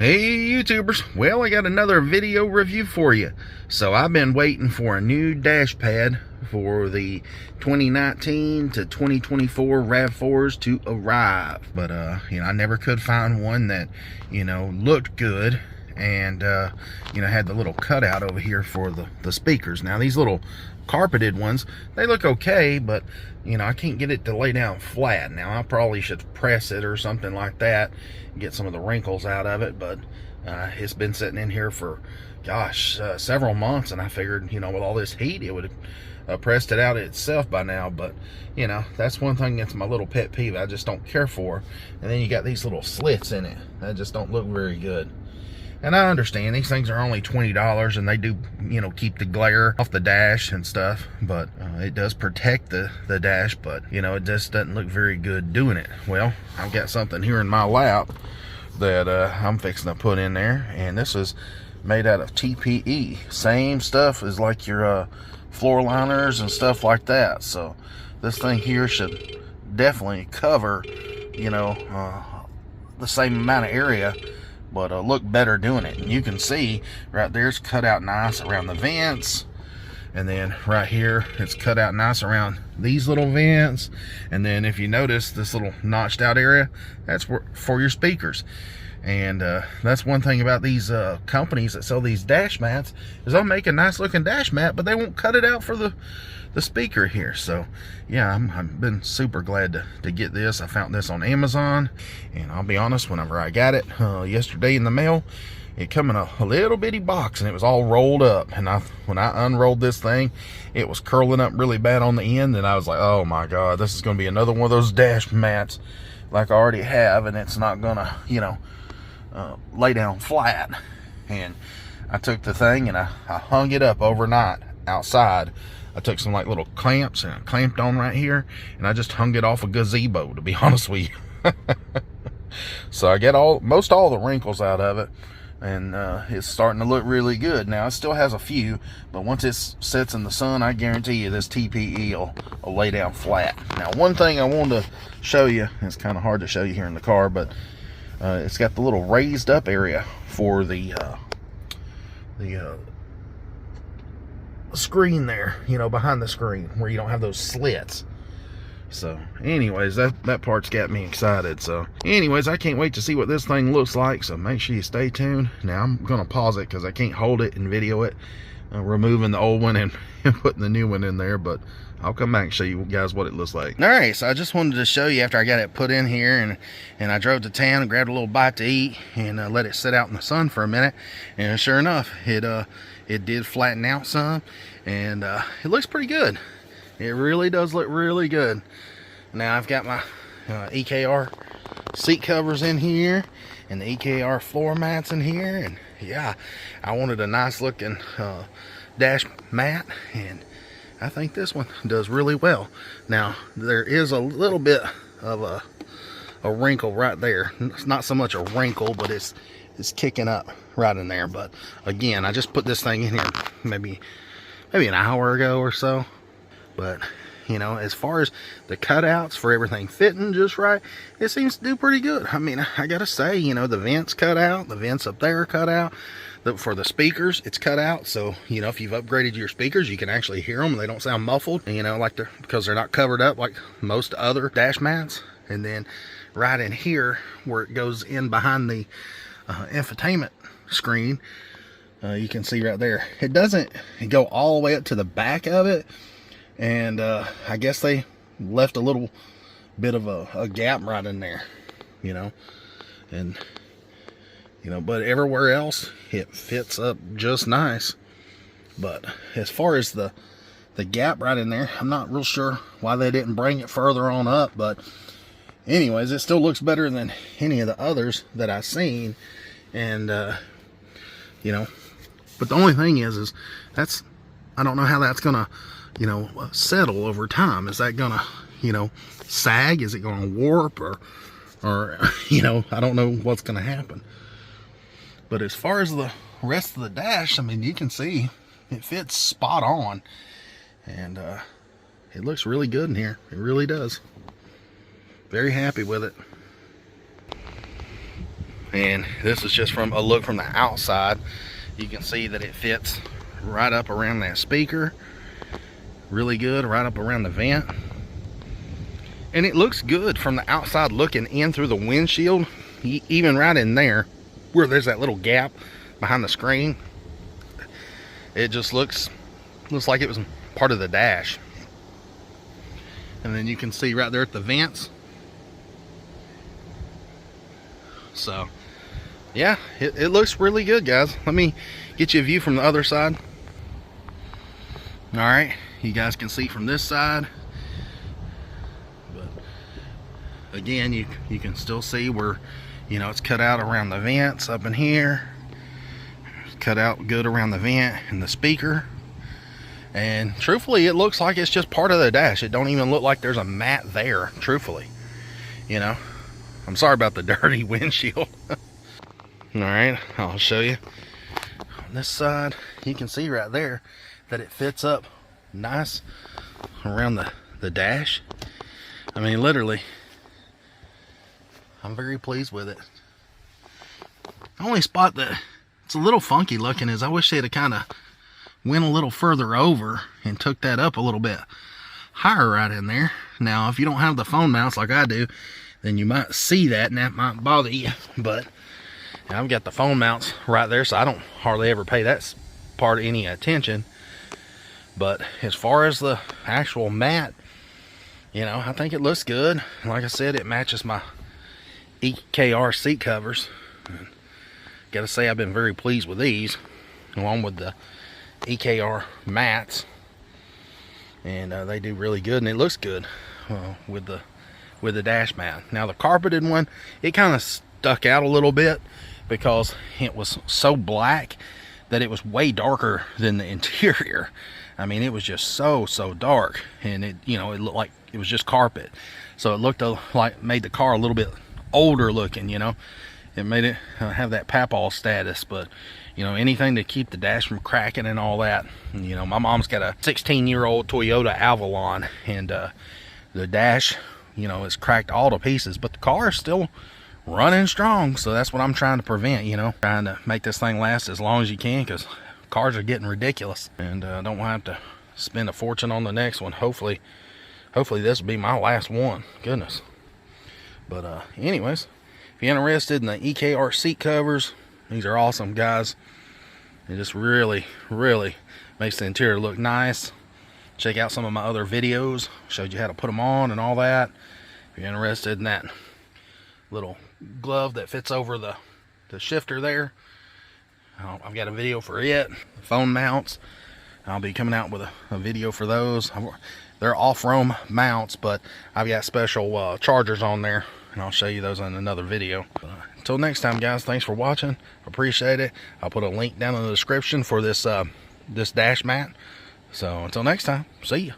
Hey YouTubers, well, I got another video review for you. So I've been waiting for a new dash pad for the 2019 to 2024 RAV4s to arrive. But I never could find one that, looked good and had the little cutout over here for the speakers. Now these little carpeted ones, they look okay, but I can't get it to lay down flat. Now I probably should press it or something like that, get some of the wrinkles out of it, but it's been sitting in here for several months, and I figured with all this heat it would have pressed it out itself by now. But that's one thing that's my little pet peeve I just don't care for. And then you got these little slits in it that just don't look very good. And I understand these things are only $20 and they do, keep the glare off the dash and stuff, but it does protect the dash, but it just doesn't look very good doing it. Well, I've got something here in my lap that I'm fixing to put in there, and this is made out of TPE. Same stuff as like your floor liners and stuff like that. So this thing here should definitely cover, the same amount of area, but look better doing it. And you can see right there it's cut out nice around the vents, and then right here it's cut out nice around these little vents. And then if you notice this little notched out area, that's for your speakers. And that's one thing about these companies that sell these dash mats, is they'll make a nice looking dash mat, but they won't cut it out for the speaker here. So yeah, I've been super glad to get this. I found this on Amazon, and I'll be honest, whenever I got it yesterday in the mail, it come in a little bitty box, and it was all rolled up. And when I unrolled this thing, it was curling up really bad on the end, and I was like, oh my god, this is going to be another one of those dash mats like I already have, and it's not gonna lay down flat. And I took the thing and I hung it up overnight outside. I took some like little clamps and I clamped on right here, and I just hung it off a gazebo, to be honest with you. So I get most all the wrinkles out of it, and it's starting to look really good. Now it still has a few, but once it sits in the sun, I guarantee you this TPE will lay down flat. Now one thing I wanted to show you, it's kind of hard to show you here in the car, but it's got the little raised up area for the screen there, behind the screen, where you don't have those slits. So anyways, that part's got me excited. So anyways, I can't wait to see what this thing looks like, so make sure you stay tuned. Now I'm gonna pause it because I can't hold it and video it, removing the old one and putting the new one in there, but I'll come back and show you guys what it looks like. All right, so I just wanted to show you after I got it put in here, and I drove to town and grabbed a little bite to eat, and let it sit out in the sun for a minute. And sure enough, it did flatten out some, and it looks pretty good. It really does look really good. Now I've got my EKR seat covers in here, and the EKR floor mats in here, and yeah, I wanted a nice looking dash mat, and I think this one does really well. Now there is a little bit of a wrinkle right there. It's not so much a wrinkle, but it's kicking up right in there. But again, I just put this thing in here maybe an hour ago or so. But as far as the cutouts for everything fitting just right, it seems to do pretty good. I mean, I gotta say, the vents cut out, the vents up there are cut out. For the speakers, it's cut out, so if you've upgraded your speakers, you can actually hear them. They don't sound muffled, because they're not covered up like most other dash mats. And then right in here, where it goes in behind the infotainment screen, you can see right there, it doesn't go all the way up to the back of it. And I guess they left a little bit of a gap right in there, and but everywhere else it fits up just nice. But as far as the gap right in there, I'm not real sure why they didn't bring it further on up. But anyways, it still looks better than any of the others that I've seen. And but the only thing is I don't know how that's gonna settle over time. Is that gonna sag? Is it gonna warp, or I don't know what's gonna happen. But as far as the rest of the dash, I mean, you can see it fits spot on, and it looks really good in here. It really does. Very happy with it. And this is just from a look from the outside. You can see that it fits right up around that speaker, really good, right up around the vent. And it looks good from the outside looking in through the windshield, even right in there where there's that little gap behind the screen. It just looks like it was part of the dash. And then you can see right there at the vents. So yeah, it looks really good, guys. Let me get you a view from the other side. All right, you guys can see from this side, but again, you can still see where, you know, it's cut out around the vents up in here, cut out good around the vent and the speaker. And truthfully, it looks like it's just part of the dash. It don't even look like there's a mat there, truthfully. You know, I'm sorry about the dirty windshield. All right, I'll show you on this side. You can see right there that it fits up nice around the dash. I mean, literally, I'm very pleased with it. The only spot that it's a little funky looking is I wish they'd have kind of went a little further over and took that up a little bit higher right in there. Now, if you don't have the phone mounts like I do, then you might see that and that might bother you. But I've got the phone mounts right there, so I don't hardly ever pay that part any attention. But as far as the actual mat, you know, I think it looks good. Like I said, it matches my EKR seat covers. Gotta say, I've been very pleased with these, along with the EKR mats, and they do really good, and it looks good with the dash mat. Now the carpeted one, it kind of stuck out a little bit because it was so black that it was way darker than the interior. I mean, it was just so dark, and it, you know, it looked like it was just carpet, so it looked like made the car a little bit older looking. You know, it made it have that papaw status. But you know, anything to keep the dash from cracking and all that. You know, my mom's got a 16-year-old Toyota Avalon, and the dash, you know, is cracked all to pieces, but the car is still running strong. So that's what I'm trying to prevent, you know, trying to make this thing last as long as you can, because cars are getting ridiculous, and I don't want to have to spend a fortune on the next one. Hopefully this will be my last one. Goodness. But anyways, if you're interested in the EKR seat covers, these are awesome, guys. It just really makes the interior look nice. Check out some of my other videos. Showed you how to put them on and all that. If you're interested in that little glove that fits over the shifter there, I've got a video for it. The phone mounts, I'll be coming out with a video for those. They're off-roam mounts, but I've got special chargers on there, and I'll show you those in another video. Until next time, guys, thanks for watching. Appreciate it. I'll put a link down in the description for this this dash mat. So until next time, see ya.